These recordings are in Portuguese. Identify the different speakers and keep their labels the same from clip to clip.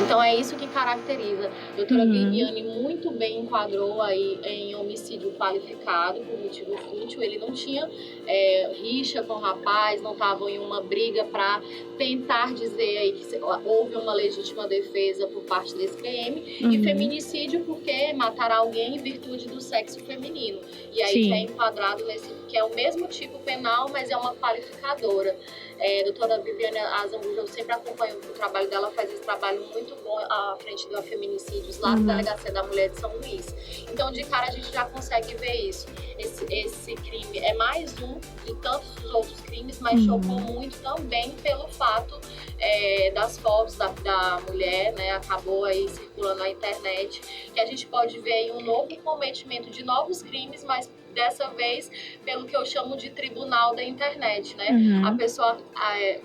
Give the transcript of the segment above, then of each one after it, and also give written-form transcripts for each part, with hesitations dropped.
Speaker 1: Então é isso que caracteriza. A doutora Viviane muito bem enquadrou aí em homicídio qualificado por motivo fútil. Ele não tinha rixa com o rapaz, não estava em uma briga para tentar dizer aí que houve uma legítima defesa por parte desse PM. E feminicídio porque matar alguém em virtude do sexo feminino. E aí que é enquadrado nesse, que é o mesmo tipo penal, mas é uma qualificadora. Doutora Viviane Azambuja, eu sempre acompanho o trabalho dela, faz esse trabalho muito bom à frente do feminicídios lá da Delegacia da Mulher de São Luís. Então, de cara, a gente já consegue ver isso. Esse crime é mais um de tantos outros crimes, mas chocou muito também pelo fato das fotos da mulher, né? Acabou aí circulando na internet, que a gente pode ver aí um novo cometimento de novos crimes, mas dessa vez pelo que eu chamo de tribunal da internet, né? A pessoa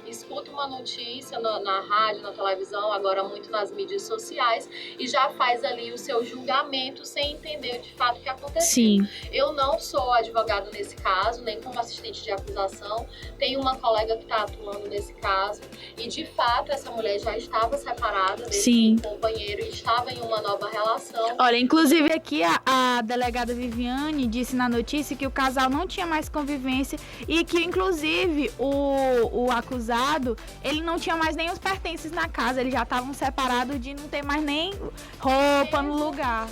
Speaker 1: escuta uma notícia na rádio, na televisão, agora muito nas mídias sociais, e já faz ali o seu julgamento sem entender de fato o que aconteceu. Eu não sou advogado nesse caso, nem como assistente de acusação. Tenho uma colega que está atuando nesse caso, e de fato essa mulher já estava separada desse companheiro e estava em uma nova relação.
Speaker 2: Olha, inclusive aqui a delegada Viviane disse na notícia que o casal não tinha mais convivência e que, inclusive, o acusado, ele não tinha mais nem os pertences na casa, eles já estavam separados de não ter mais nem roupa no lugar.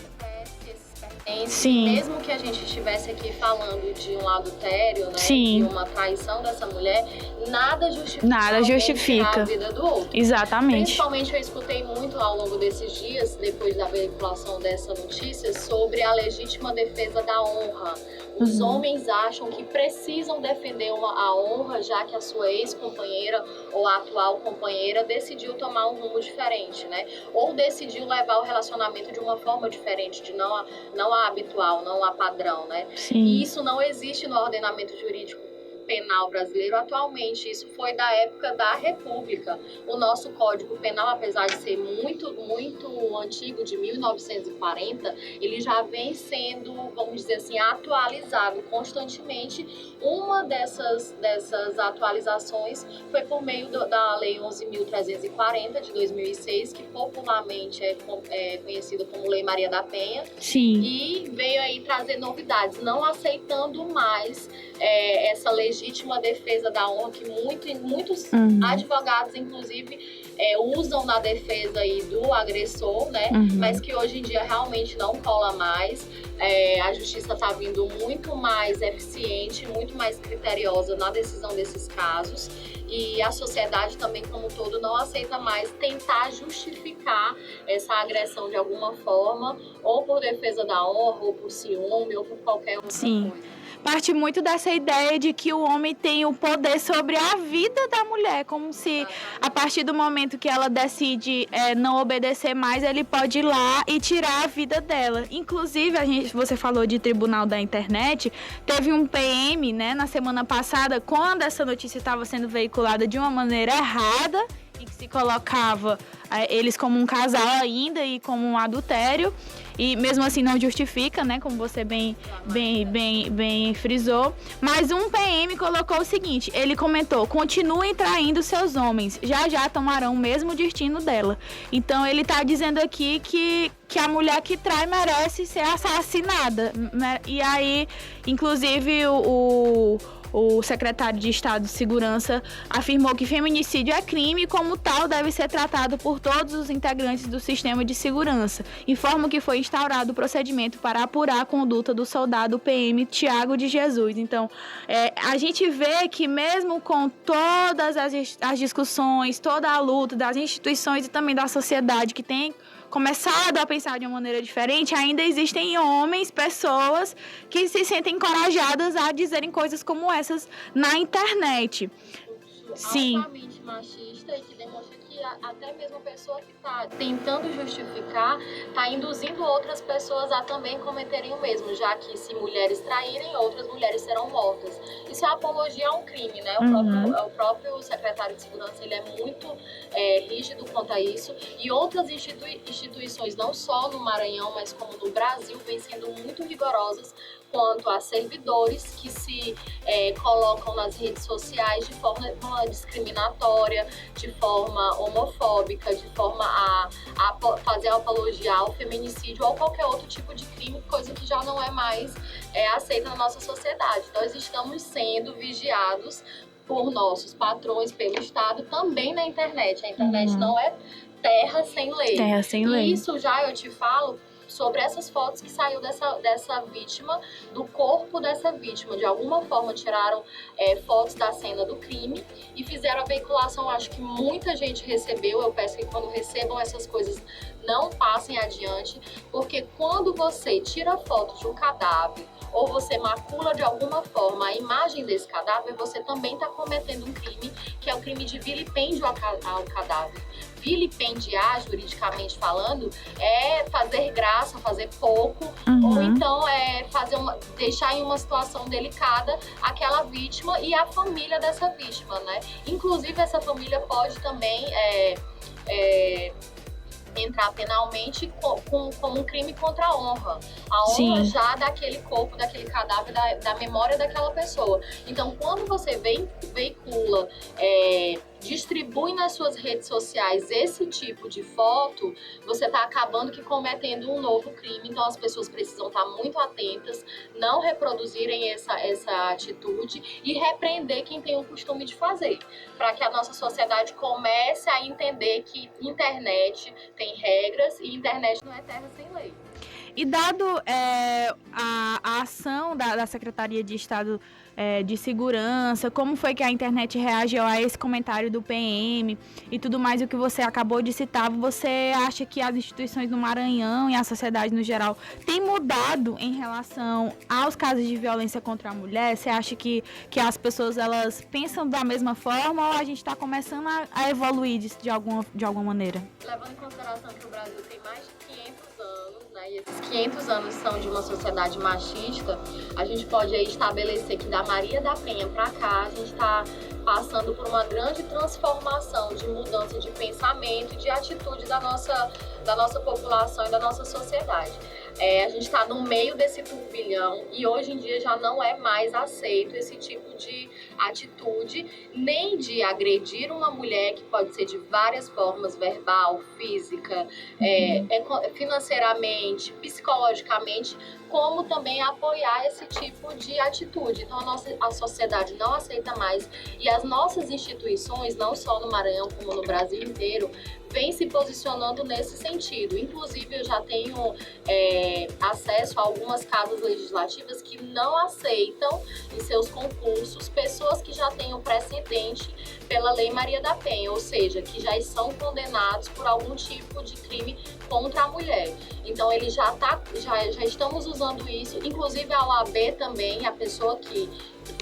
Speaker 1: Mesmo que a gente estivesse aqui falando de um adultério, né, de uma traição dessa mulher, nada justifica a vida do outro.
Speaker 2: Exatamente.
Speaker 1: Principalmente eu escutei muito ao longo desses dias, depois da veiculação dessa notícia, sobre a legítima defesa da honra. Os homens acham que precisam defender a honra, já que a sua ex-companheira ou a atual companheira decidiu tomar um rumo diferente, né? Ou decidiu levar o relacionamento de uma forma diferente, de não a habitual, não a padrão, né? E isso não existe no ordenamento jurídico penal brasileiro atualmente. Isso foi da época da República. O nosso Código Penal, apesar de ser muito, muito antigo, de 1940, ele já vem sendo, vamos dizer assim, atualizado constantemente. Uma dessas atualizações foi por meio da Lei 11.340, de 2006, que popularmente é conhecida como Lei Maria da Penha. E veio aí trazer novidades, não aceitando mais essa legítima defesa da honra que muitos advogados, inclusive, usam na defesa aí do agressor, né? Mas que hoje em dia realmente não cola mais. A justiça está vindo muito mais eficiente, muito mais criteriosa na decisão desses casos. E a sociedade também, como um todo, não aceita mais tentar justificar essa agressão de alguma forma, ou por defesa da honra, ou por ciúme, ou por qualquer outra coisa.
Speaker 2: Parte muito dessa ideia de que o homem tem o poder sobre a vida da mulher, como se a partir do momento que ela decide não obedecer mais, ele pode ir lá e tirar a vida dela. Inclusive, você falou de tribunal da internet, teve um PM, né, na semana passada, quando essa notícia estava sendo veiculada de uma maneira errada, em que se colocava eles como um casal ainda e como um adultério, e mesmo assim não justifica, né, como você bem frisou. Mas um PM colocou o seguinte, ele comentou: continuem traindo seus homens, já tomarão o mesmo destino dela. Então ele está dizendo aqui que a mulher que trai merece ser assassinada. E aí, inclusive, o secretário de Estado de Segurança afirmou que feminicídio é crime e, como tal, deve ser tratado por todos os integrantes do sistema de segurança. Informa que foi instaurado o procedimento para apurar a conduta do soldado PM Tiago de Jesus. Então, a gente vê que mesmo com todas as discussões, toda a luta das instituições e também da sociedade que tem começado a pensar de uma maneira diferente, ainda existem homens, pessoas que se sentem encorajadas a dizerem coisas como essas na internet.
Speaker 1: Altamente machista e que demonstra que até mesmo a pessoa que está tentando justificar está induzindo outras pessoas a também cometerem o mesmo, já que se mulheres traírem, outras mulheres serão mortas. Isso é apologia a um crime, né? O próprio secretário de Segurança, ele é muito rígido quanto a isso, e outras instituições, não só no Maranhão, mas como no Brasil, vêm sendo muito rigorosas quanto a servidores que se colocam nas redes sociais de forma discriminatória, de forma homofóbica, de forma a ao feminicídio ou qualquer outro tipo de crime, coisa que já não é mais aceita na nossa sociedade. Nós estamos sendo vigiados por nossos patrões, pelo Estado, também na internet. A internet não é terra sem lei.
Speaker 2: Terra sem lei.
Speaker 1: E isso já eu te falo sobre essas fotos que saiu dessa vítima, do corpo dessa vítima. De alguma forma tiraram fotos da cena do crime e fizeram a veiculação. Acho que muita gente recebeu. Eu peço que quando recebam essas coisas não passem adiante, porque quando você tira foto de um cadáver ou você macula de alguma forma a imagem desse cadáver, você também está cometendo um crime, que é o crime de vilipêndio ao cadáver. Vilipendiar, juridicamente falando, é fazer graça, fazer pouco, ou então deixar em uma situação delicada aquela vítima e a família dessa vítima, né? Inclusive, essa família pode também entrar penalmente como um crime contra a honra. A honra já daquele corpo, daquele cadáver, da memória daquela pessoa. Então, quando você veicula, distribui nas suas redes sociais esse tipo de foto, você está acabando que cometendo um novo crime. Então, as pessoas precisam estar muito atentas, não reproduzirem essa atitude e repreender quem tem o costume de fazer, para que a nossa sociedade comece a entender que internet tem regras e internet não é terra sem lei.
Speaker 2: E dado a ação da Secretaria de Estado de Segurança, como foi que a internet reagiu a esse comentário do PM e tudo mais, o que você acabou de citar, você acha que as instituições do Maranhão e a sociedade no geral têm mudado em relação aos casos de violência contra a mulher? Você acha que as pessoas elas pensam da mesma forma ou a gente está começando a evoluir de alguma maneira?
Speaker 1: Levando em consideração que o Brasil tem mais de 500 anos, né, e esses 500 anos são de uma sociedade machista, a gente pode aí estabelecer que da Maria da Penha para cá, a gente está passando por uma grande transformação de mudança de pensamento e de atitude da nossa população e da nossa sociedade. A gente está no meio desse turbilhão e hoje em dia já não é mais aceito esse tipo de atitude, nem de agredir uma mulher, que pode ser de várias formas, verbal, física, financeiramente, psicologicamente, como também apoiar esse tipo de atitude. Então a sociedade não aceita mais e as nossas instituições, não só no Maranhão como no Brasil inteiro, vem se posicionando nesse sentido. Inclusive, eu já tenho acesso a algumas casas legislativas que não aceitam em seus concursos pessoas que já tenham precedente pela Lei Maria da Penha, ou seja, que já são condenados por algum tipo de crime contra a mulher. Então, ele já estamos usando isso. Inclusive, a OAB também, a pessoa que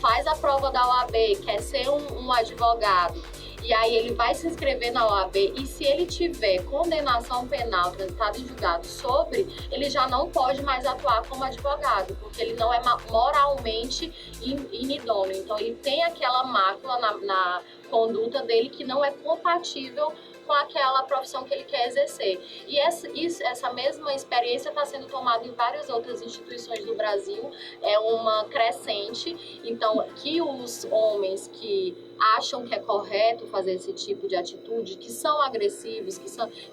Speaker 1: faz a prova da OAB, quer ser um advogado, e aí ele vai se inscrever na OAB e se ele tiver condenação penal transitada em julgado sobre, ele já não pode mais atuar como advogado, porque ele não é moralmente inidôneo. Então ele tem aquela mácula na conduta dele que não é compatível com aquela profissão que ele quer exercer. E essa mesma experiência está sendo tomada em várias outras instituições do Brasil, é uma crescente. Então, que os homens que acham que é correto fazer esse tipo de atitude, que são agressivos,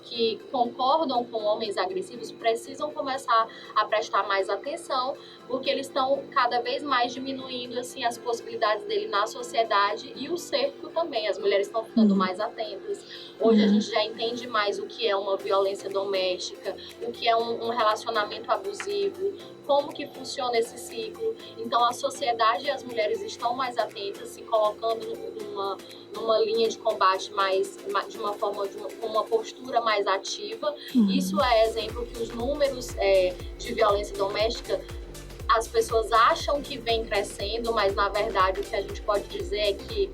Speaker 1: que concordam com homens agressivos, precisam começar a prestar mais atenção, porque eles estão cada vez mais diminuindo assim, as possibilidades dele na sociedade e o cerco também. As mulheres estão ficando mais atentas. Hoje a gente já entende mais o que é uma violência doméstica, o que é um relacionamento abusivo, como que funciona esse ciclo. Então a sociedade e as mulheres estão mais atentas, se colocando numa linha de combate de uma forma, com uma postura mais ativa. Isso é exemplo que os números de violência doméstica, as pessoas acham que vem crescendo, mas na verdade o que a gente pode dizer é que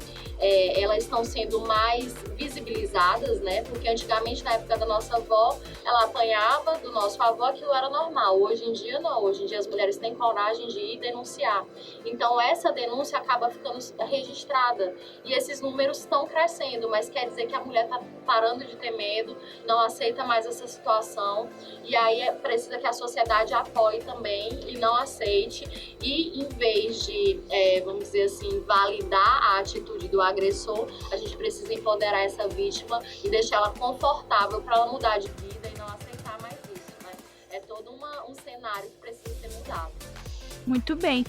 Speaker 1: elas estão sendo mais visibilizadas, né? Porque antigamente, na época da nossa avó, ela apanhava do nosso avô, aquilo era normal. Hoje em dia, não. Hoje em dia, as mulheres têm coragem de ir denunciar. Então, essa denúncia acaba ficando registrada. E esses números estão crescendo, mas quer dizer que a mulher está parando de ter medo, não aceita mais essa situação. E aí, precisa que a sociedade apoie também e não aceite. E, em vez de, vamos dizer assim, validar a atitude do agressor, a gente precisa empoderar essa vítima e deixar ela confortável para ela mudar de vida e não aceitar mais isso. É todo um cenário que precisa ser mudado.
Speaker 2: Muito bem.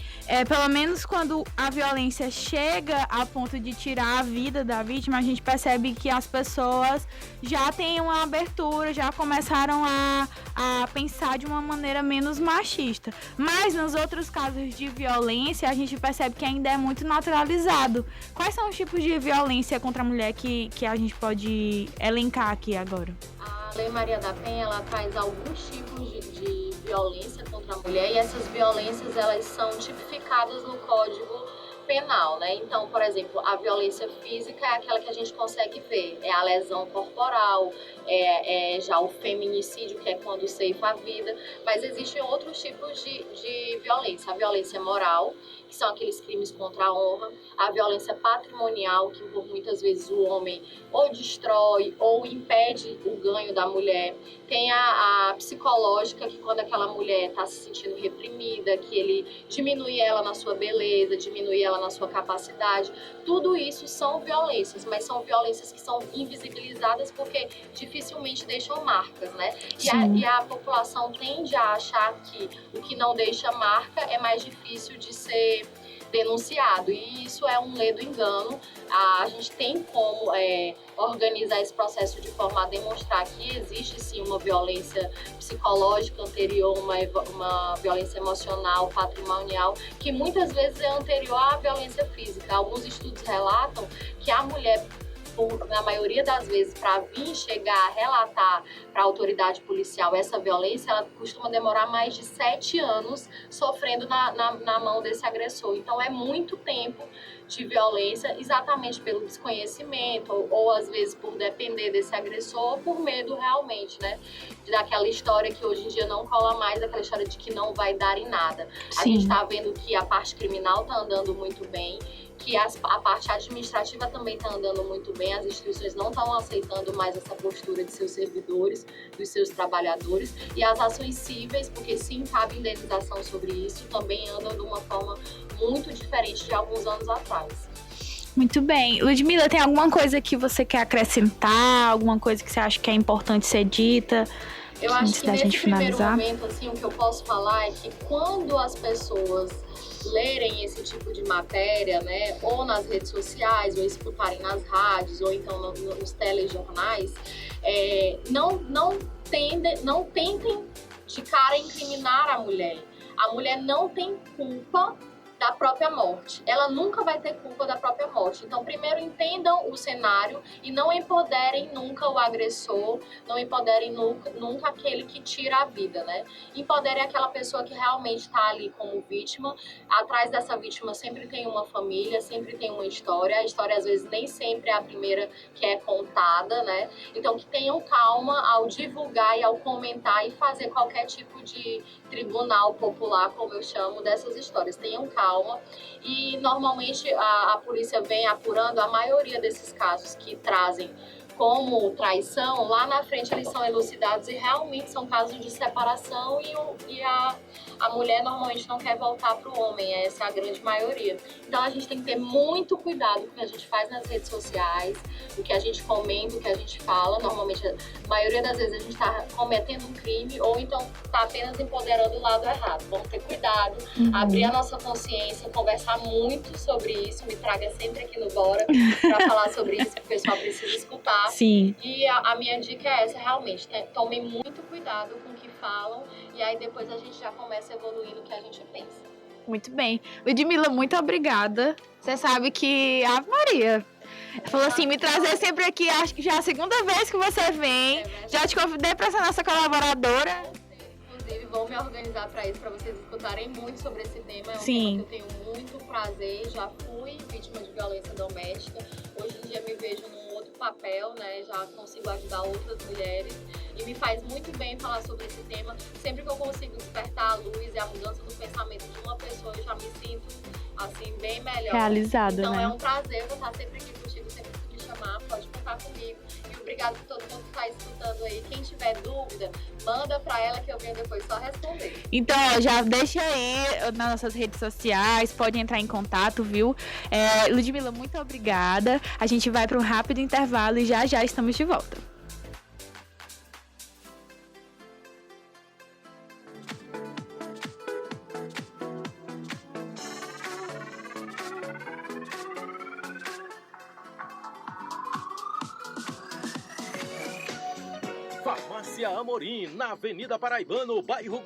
Speaker 2: Pelo menos quando a violência chega a ponto de tirar a vida da vítima, a gente percebe que as pessoas já têm uma abertura, já começaram a pensar de uma maneira menos machista. Mas nos outros casos de violência, a gente percebe que ainda é muito naturalizado. Quais são os tipos de violência contra a mulher que a gente pode elencar aqui agora?
Speaker 1: A Lei Maria da Penha, ela traz alguns tipos de violência contra a mulher, e essas violências, elas são tipificadas no Código Penal, né? Então, por exemplo, a violência física é aquela que a gente consegue ver, é a lesão corporal, já o feminicídio, que é quando ceifa a vida, mas existem outros tipos de violência. A violência moral, que são aqueles crimes contra a honra, a violência patrimonial, que por muitas vezes o homem ou destrói ou impede o ganho da mulher. Tem a psicológica, que quando aquela mulher está se sentindo reprimida, que ele diminui ela na sua beleza, diminui ela na sua capacidade. Tudo isso são violências, mas são violências que são invisibilizadas porque dificilmente deixam marcas, né? E a população tende a achar que o que não deixa marca é mais difícil de ser denunciado, e isso é um ledo engano. A gente tem como organizar esse processo de forma a demonstrar que existe sim uma violência psicológica anterior, uma violência emocional, patrimonial, que muitas vezes é anterior à violência física. Alguns estudos relatam que a mulher, na maioria das vezes, para vir chegar a relatar para a autoridade policial essa violência, ela costuma demorar mais de 7 anos sofrendo na mão desse agressor. Então, é muito tempo de violência, exatamente pelo desconhecimento, ou às vezes por depender desse agressor, ou por medo realmente, né? Daquela história que hoje em dia não cola mais, aquela história de que não vai dar em nada. Sim. A gente está vendo que a parte criminal está andando muito bem, que a parte administrativa também está andando muito bem, as instituições não estão aceitando mais essa postura de seus servidores, dos seus trabalhadores, e as ações cíveis, porque sim, cabe indenização sobre isso, também andam de uma forma muito diferente de alguns anos atrás.
Speaker 2: Muito bem. Ludmila, tem alguma coisa que você quer acrescentar? Alguma coisa que você acha que é importante ser dita?
Speaker 1: Eu acho que nesse primeiro momento, assim, o que eu posso falar é que quando as pessoas lerem esse tipo de matéria, né, ou nas redes sociais, ou escutarem nas rádios, ou então nos telejornais, não tentem de cara incriminar a mulher. A mulher não tem culpa da própria morte. Ela nunca vai ter culpa da própria morte. Então, primeiro, entendam o cenário e não empoderem nunca o agressor, não empoderem nunca aquele que tira a vida, né? Empoderem aquela pessoa que realmente está ali como vítima. Atrás dessa vítima sempre tem uma família, sempre tem uma história. A história, às vezes, nem sempre é a primeira que é contada, né? Então, que tenham calma ao divulgar e ao comentar e fazer qualquer tipo de tribunal popular, como eu chamo, dessas histórias. Tenham calma. E normalmente a polícia vem apurando a maioria desses casos que trazem como traição, lá na frente eles são elucidados e realmente são casos de separação, e a mulher normalmente não quer voltar para o homem, essa é a grande maioria. Então a gente tem que ter muito cuidado com o que a gente faz nas redes sociais, o que a gente comenta, o que a gente fala. Normalmente, a maioria das vezes a gente está cometendo um crime ou então está apenas empoderando o lado errado. Vamos ter cuidado, abrir a nossa consciência, conversar muito sobre isso, me traga sempre aqui no Bora para falar sobre isso, que o pessoal precisa escutar.
Speaker 2: Sim.
Speaker 1: E a minha dica é essa, realmente, tomem muito cuidado com o que falam, e aí depois a gente já começa evoluindo o que a gente pensa.
Speaker 2: Muito bem. Ludmila, muito obrigada. Você sabe que Ave Maria falou assim, me trazer sempre aqui, acho que já é a segunda vez que você vem. Já te convidei para ser nossa colaboradora.
Speaker 1: Inclusive, vou me organizar para isso, para vocês escutarem muito sobre esse tema. É um
Speaker 2: Sim.
Speaker 1: tema que eu tenho muito prazer. Já fui vítima de violência doméstica. Hoje em dia me vejo num outro papel, né? Já consigo ajudar outras mulheres. E me faz muito bem falar sobre esse tema. Sempre que eu consigo despertar a luz e a mudança do pensamento de uma pessoa, eu já me sinto, assim, bem melhor.
Speaker 2: Realizada,
Speaker 1: então,
Speaker 2: né?
Speaker 1: É um prazer eu estar sempre aqui contigo, sempre que me chamar, pode contar comigo. E obrigado por todo mundo que está escutando aí. Quem tiver dúvida, manda pra ela que eu venho depois só responder.
Speaker 2: Então, já deixa aí nas nossas redes sociais, pode entrar em contato, viu? Ludmila, muito obrigada. A gente vai para um rápido intervalo e já estamos de volta.
Speaker 3: Farmácia Amorim, na Avenida Paraibano, bairro